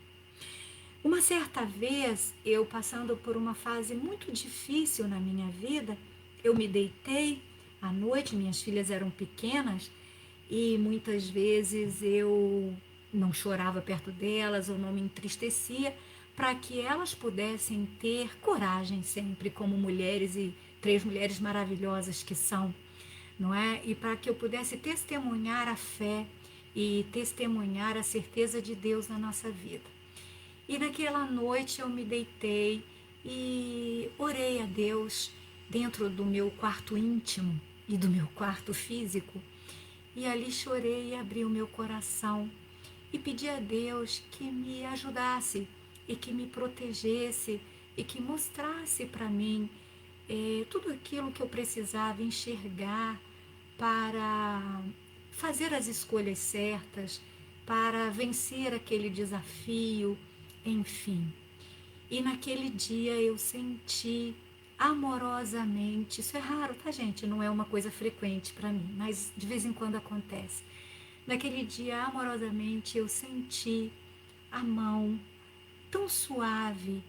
Uma certa vez, eu passando por uma fase muito difícil na minha vida, eu me deitei à noite, minhas filhas eram pequenas e muitas vezes eu não chorava perto delas ou não me entristecia para que elas pudessem ter coragem sempre como mulheres e três mulheres maravilhosas que são, não é? E para que eu pudesse testemunhar a fé e testemunhar a certeza de Deus na nossa vida. E naquela noite eu me deitei e orei a Deus dentro do meu quarto íntimo e do meu quarto físico. E ali chorei e abri o meu coração e pedi a Deus que me ajudasse e que me protegesse e que mostrasse para mim tudo aquilo que eu precisava enxergar para fazer as escolhas certas, para vencer aquele desafio, enfim. E naquele dia eu senti amorosamente, isso é raro, tá, gente? Não é uma coisa frequente para mim, mas de vez em quando acontece. Naquele dia, amorosamente, eu senti a mão tão suave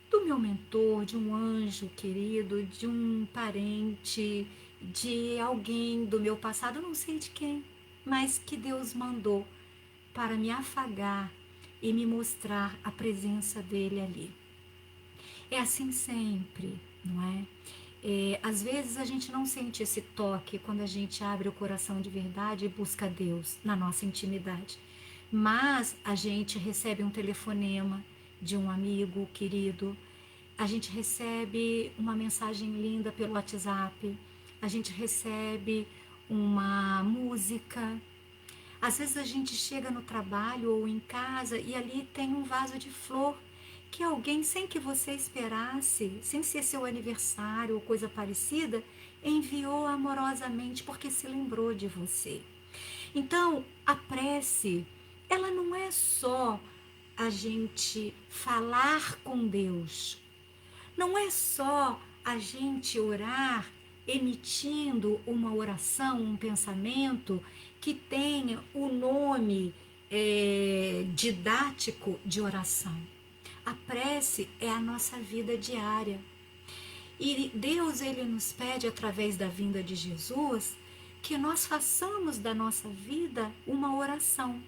do meu mentor, de um anjo querido, de um parente, de alguém do meu passado, não sei de quem, mas que Deus mandou para me afagar e me mostrar a presença dele ali. É assim sempre, não é? Às vezes a gente não sente esse toque quando a gente abre o coração de verdade e busca Deus na nossa intimidade. Mas a gente recebe um telefonema de um amigo querido, a gente recebe uma mensagem linda pelo WhatsApp, a gente recebe uma música. Às vezes a gente chega no trabalho ou em casa e ali tem um vaso de flor que alguém, sem que você esperasse, sem ser seu aniversário ou coisa parecida, enviou amorosamente porque se lembrou de você. Então, a prece, ela não é só a gente falar com Deus, não é só a gente orar emitindo uma oração, um pensamento que tenha o nome didático de oração. A prece é a nossa vida diária. E Deus, ele nos pede, através da vinda de Jesus, que nós façamos da nossa vida uma oração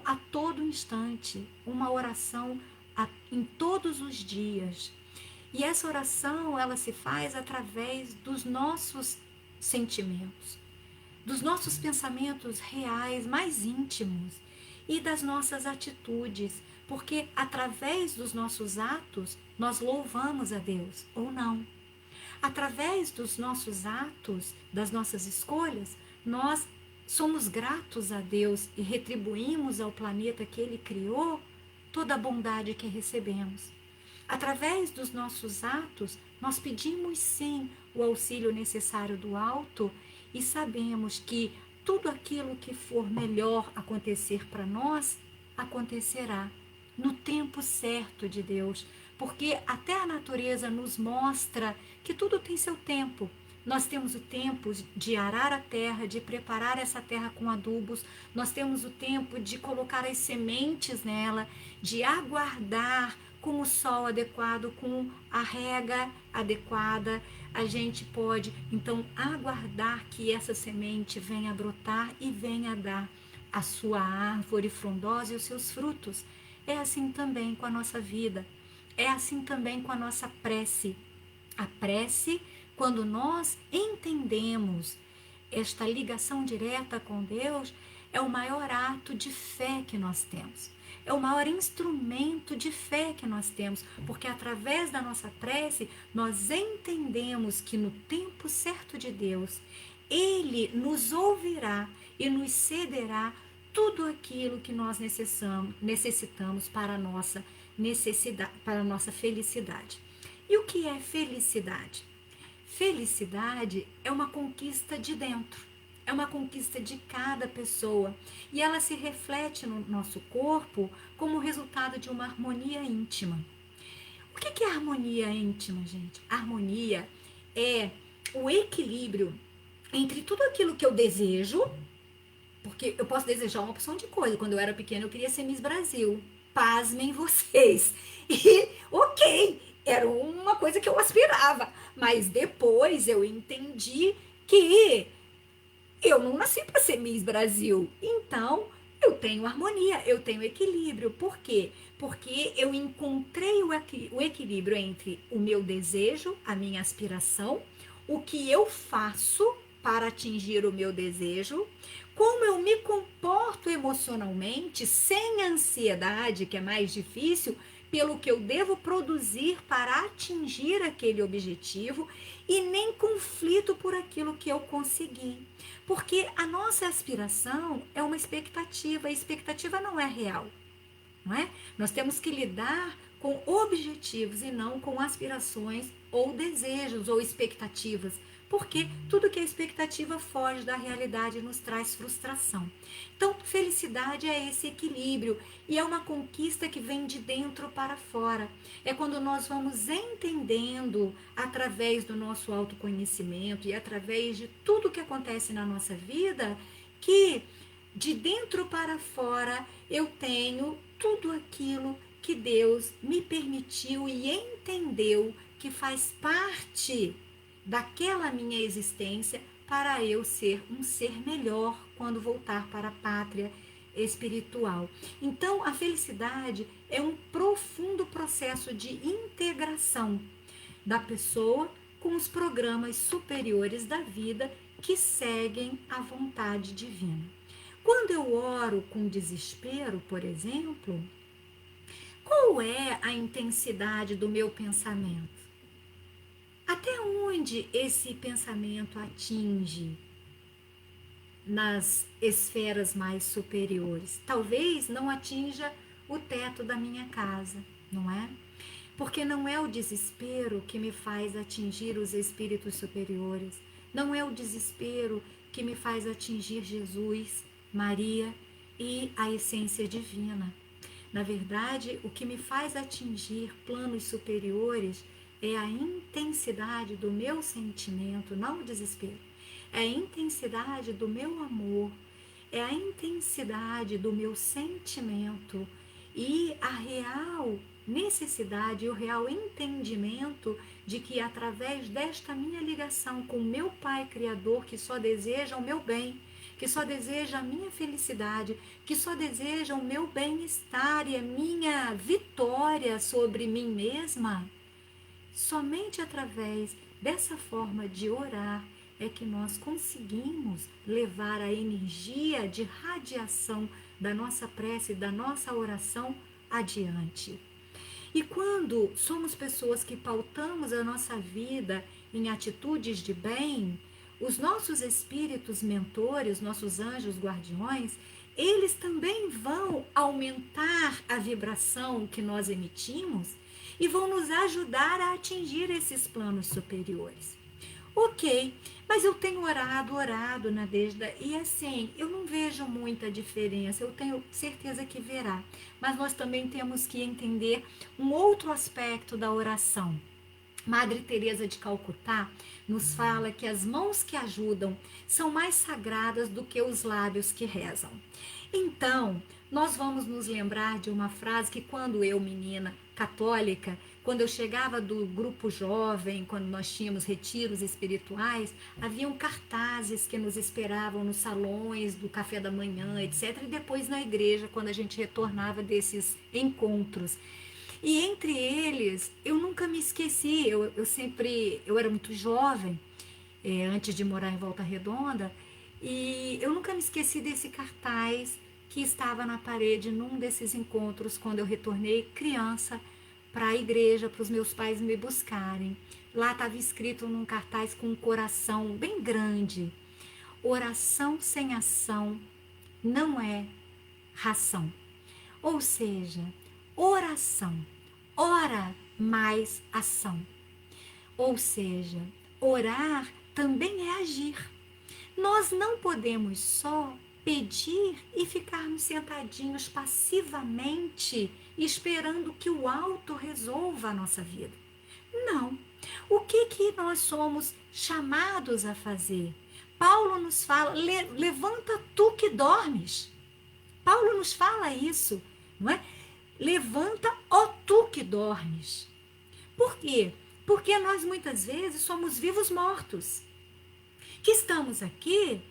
a todo instante, uma oração em todos os dias. E essa oração, ela se faz através dos nossos sentimentos, dos nossos pensamentos reais, mais íntimos, e das nossas atitudes, porque através dos nossos atos nós louvamos a Deus ou não. Através dos nossos atos, das nossas escolhas, nós somos gratos a Deus e retribuímos ao planeta que Ele criou toda a bondade que recebemos. Através dos nossos atos, nós pedimos sim o auxílio necessário do alto e sabemos que tudo aquilo que for melhor acontecer para nós, acontecerá no tempo certo de Deus, porque até a natureza nos mostra que tudo tem seu tempo. Nós temos o tempo de arar a terra, de preparar essa terra com adubos, nós temos o tempo de colocar as sementes nela, de aguardar com o sol adequado, com a rega adequada. A gente pode, então, aguardar que essa semente venha a brotar e venha a dar a sua árvore frondosa e os seus frutos. É assim também com a nossa vida. É assim também com a nossa prece. A prece, quando nós entendemos esta ligação direta com Deus, é o maior ato de fé que nós temos. É o maior instrumento de fé que nós temos, porque através da nossa prece, nós entendemos que no tempo certo de Deus, Ele nos ouvirá e nos cederá tudo aquilo que nós necessitamos para a nossa necessidade, para a nossa felicidade. E o que é felicidade? Felicidade é uma conquista de dentro, é uma conquista de cada pessoa e ela se reflete no nosso corpo como resultado de uma harmonia íntima. O que é harmonia íntima, gente? Harmonia é o equilíbrio entre tudo aquilo que eu desejo, porque eu posso desejar uma opção de coisa. Quando eu era pequena, eu queria ser Miss Brasil. Pasmem vocês. E, ok, era uma coisa que eu aspirava. Mas depois eu entendi que eu não nasci para ser Miss Brasil. Então, eu tenho harmonia, eu tenho equilíbrio. Por quê? Porque eu encontrei o equilíbrio entre o meu desejo, a minha aspiração, o que eu faço para atingir o meu desejo, como eu me comporto emocionalmente, sem ansiedade, que é mais difícil, pelo que eu devo produzir para atingir aquele objetivo e nem conflito por aquilo que eu consegui. Porque a nossa aspiração é uma expectativa, a expectativa não é real, não é? Nós temos que lidar com objetivos e não com aspirações ou desejos ou expectativas, porque tudo que é expectativa foge da realidade e nos traz frustração. Então, felicidade é esse equilíbrio e é uma conquista que vem de dentro para fora. É quando nós vamos entendendo através do nosso autoconhecimento e através de tudo que acontece na nossa vida que de dentro para fora eu tenho tudo aquilo que Deus me permitiu e entendeu que faz parte daquela minha existência para eu ser um ser melhor quando voltar para a pátria espiritual. Então, a felicidade é um profundo processo de integração da pessoa com os programas superiores da vida que seguem a vontade divina. Quando eu oro com desespero, por exemplo, qual é a intensidade do meu pensamento? Até onde esse pensamento atinge nas esferas mais superiores? Talvez não atinja o teto da minha casa, não é? Porque não é o desespero que me faz atingir os espíritos superiores, não é o desespero que me faz atingir Jesus, Maria e a essência divina. Na verdade, o que me faz atingir planos superiores é a intensidade do meu sentimento, não o desespero. É a intensidade do meu amor, é a intensidade do meu sentimento e a real necessidade e o real entendimento de que através desta minha ligação com o meu Pai Criador, que só deseja o meu bem, que só deseja a minha felicidade, que só deseja o meu bem-estar e a minha vitória sobre mim mesma, somente através dessa forma de orar é que nós conseguimos levar a energia de radiação da nossa prece, da nossa oração adiante. E quando somos pessoas que pautamos a nossa vida em atitudes de bem, os nossos espíritos mentores, nossos anjos guardiões, eles também vão aumentar a vibração que nós emitimos e vão nos ajudar a atingir esses planos superiores. Ok, mas eu tenho orado, Nadejda, e assim, eu não vejo muita diferença, eu tenho certeza que verá. Mas nós também temos que entender um outro aspecto da oração. Madre Teresa de Calcutá nos fala que as mãos que ajudam são mais sagradas do que os lábios que rezam. Então, nós vamos nos lembrar de uma frase que quando eu, menina católica, quando eu chegava do grupo jovem, quando nós tínhamos retiros espirituais, haviam cartazes que nos esperavam nos salões do café da manhã, etc. E depois na igreja, quando a gente retornava desses encontros. E entre eles, eu nunca me esqueci, eu era muito jovem, antes de morar em Volta Redonda, e eu nunca me esqueci desse cartaz que estava na parede num desses encontros, quando eu retornei criança para a igreja, para os meus pais me buscarem. Lá estava escrito num cartaz com um coração bem grande: oração sem ação não é ração. Ou seja, oração, ora mais ação. Ou seja, orar também é agir. Nós não podemos só pedir e ficarmos sentadinhos passivamente esperando que o alto resolva a nossa vida. Não. O que nós somos chamados a fazer? Paulo nos fala, levanta tu que dormes. Paulo nos fala isso, não é? Levanta, ó tu que dormes. Por quê? Porque nós muitas vezes somos vivos mortos, que estamos aqui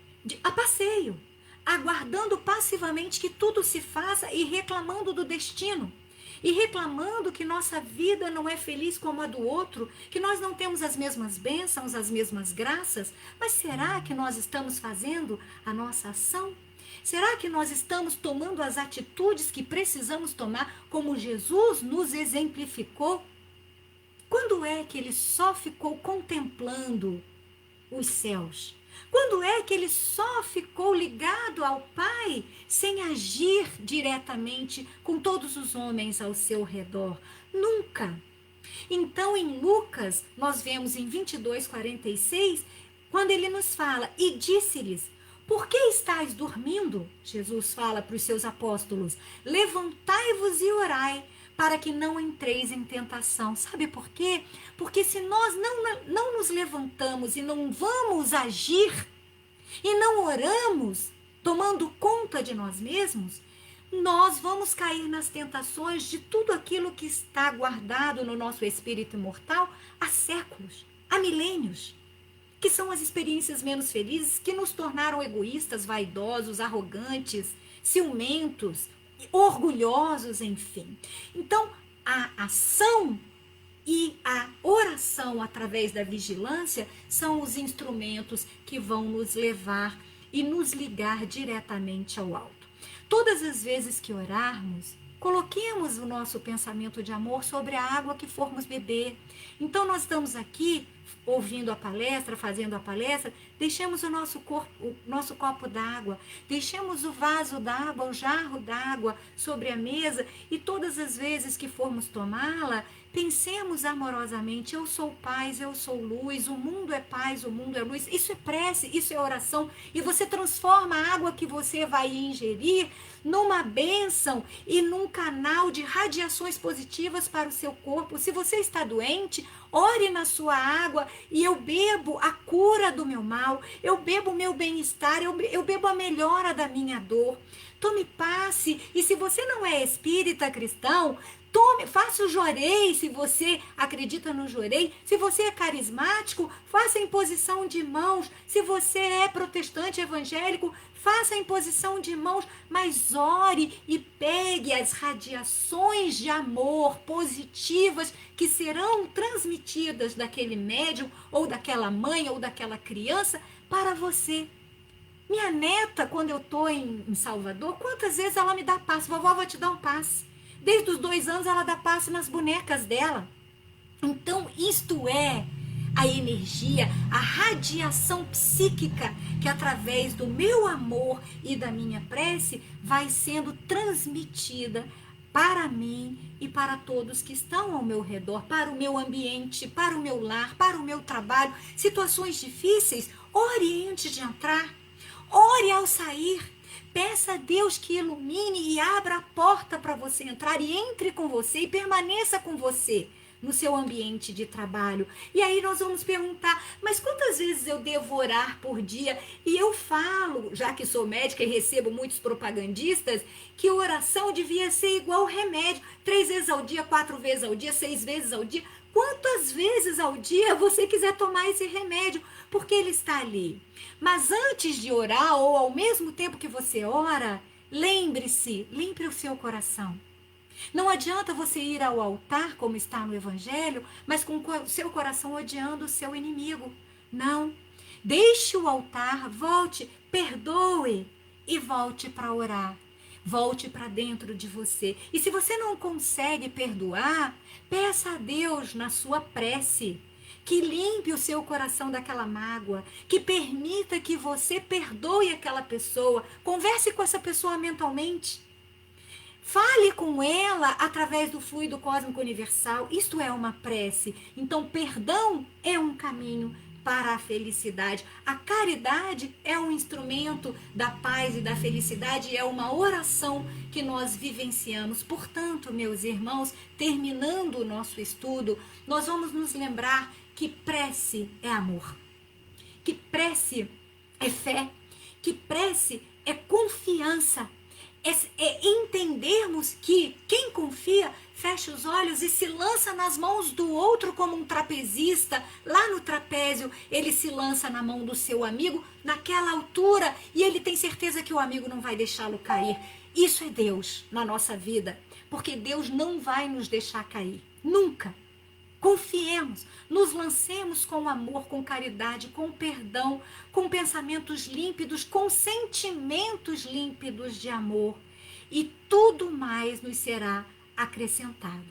a passeio, aguardando passivamente que tudo se faça e reclamando do destino. E reclamando que nossa vida não é feliz como a do outro, que nós não temos as mesmas bênçãos, as mesmas graças. Mas será que nós estamos fazendo a nossa ação? Será que nós estamos tomando as atitudes que precisamos tomar, como Jesus nos exemplificou? Quando é que ele só ficou contemplando os céus? Quando é que ele só ficou ligado ao Pai, sem agir diretamente com todos os homens ao seu redor? Nunca. Então, em Lucas, nós vemos em 22:46, quando ele nos fala: e disse-lhes: por que estáis dormindo? Jesus fala para os seus apóstolos: levantai-vos e orai, para que não entreis em tentação. Sabe por quê? Porque se nós não nos levantamos e não vamos agir, e não oramos, tomando conta de nós mesmos, nós vamos cair nas tentações de tudo aquilo que está guardado no nosso espírito imortal há séculos, há milênios, que são as experiências menos felizes que nos tornaram egoístas, vaidosos, arrogantes, ciumentos, orgulhosos, enfim. Então, a ação e a oração através da vigilância são os instrumentos que vão nos levar e nos ligar diretamente ao alto. Todas as vezes que orarmos, coloquemos o nosso pensamento de amor sobre a água que formos beber. Então, nós estamos aqui ouvindo a palestra, fazendo a palestra, deixemos o nosso copo d'água, deixemos o vaso d'água, o jarro d'água sobre a mesa, e todas as vezes que formos tomá-la, pensemos amorosamente: eu sou paz, eu sou luz, o mundo é paz, o mundo é luz. Isso é prece, isso é oração, e você transforma a água que você vai ingerir numa bênção e num canal de radiações positivas para o seu corpo. Se você está doente, ore na sua água e eu bebo a cura do meu mal, eu bebo o meu bem-estar, eu bebo a melhora da minha dor. Tome passe, e se você não é espírita cristão, Faça o jorei, se você acredita no jorei. Se você é carismático, faça a imposição de mãos. Se você é protestante evangélico, faça a imposição de mãos. Mas ore e pegue as radiações de amor positivas que serão transmitidas daquele médium, ou daquela mãe, ou daquela criança, para você. Minha neta, quando eu estou em Salvador, quantas vezes ela me dá passe? Vovó, vou te dar um passe. Desde os 2 anos ela dá passe nas bonecas dela. Então, isto é a energia, a radiação psíquica que através do meu amor e da minha prece vai sendo transmitida para mim e para todos que estão ao meu redor, para o meu ambiente, para o meu lar, para o meu trabalho. Situações difíceis, ore antes de entrar, ore ao sair. Peça a Deus que ilumine e abra a porta para você entrar e entre com você e permaneça com você no seu ambiente de trabalho. E aí nós vamos perguntar, mas quantas vezes eu devo orar por dia? E eu falo, já que sou médica e recebo muitos propagandistas, que oração devia ser igual remédio. 3 vezes ao dia, 4 vezes ao dia, 6 vezes ao dia. Quantas vezes ao dia você quiser tomar esse remédio, porque ele está ali. Mas antes de orar, ou ao mesmo tempo que você ora, lembre-se, limpe o seu coração. Não adianta você ir ao altar, como está no Evangelho, mas com o seu coração odiando o seu inimigo. Não. Deixe o altar, volte, perdoe e volte para orar. Volte para dentro de você. E se você não consegue perdoar, peça a Deus na sua prece que limpe o seu coração daquela mágoa, que permita que você perdoe aquela pessoa. Converse com essa pessoa mentalmente. Fale com ela através do fluido cósmico universal. Isto é uma prece. Então, perdão é um caminho para a felicidade. A caridade é um instrumento da paz e da felicidade, é uma oração que nós vivenciamos. Portanto, meus irmãos, terminando o nosso estudo, nós vamos nos lembrar que prece é amor, que prece é fé, que prece é confiança. É entendermos que quem confia fecha os olhos e se lança nas mãos do outro como um trapezista. Lá no trapézio, ele se lança na mão do seu amigo naquela altura e ele tem certeza que o amigo não vai deixá-lo cair. Isso é Deus na nossa vida, porque Deus não vai nos deixar cair, nunca. Confiemos, nos lancemos com amor, com caridade, com perdão, com pensamentos límpidos, com sentimentos límpidos de amor. E tudo mais nos será acrescentado.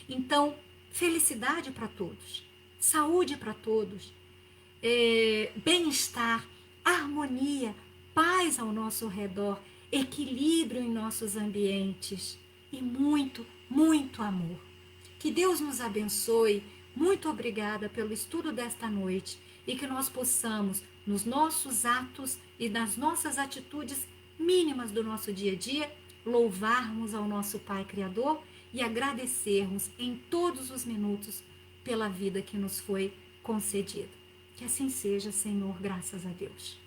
Então, felicidade para todos, saúde para todos, bem-estar, harmonia, paz ao nosso redor, equilíbrio em nossos ambientes e muito, muito amor. Que Deus nos abençoe. Muito obrigada pelo estudo desta noite e que nós possamos, nos nossos atos e nas nossas atitudes mínimas do nosso dia a dia, louvarmos ao nosso Pai Criador e agradecermos em todos os minutos pela vida que nos foi concedida. Que assim seja, Senhor, graças a Deus.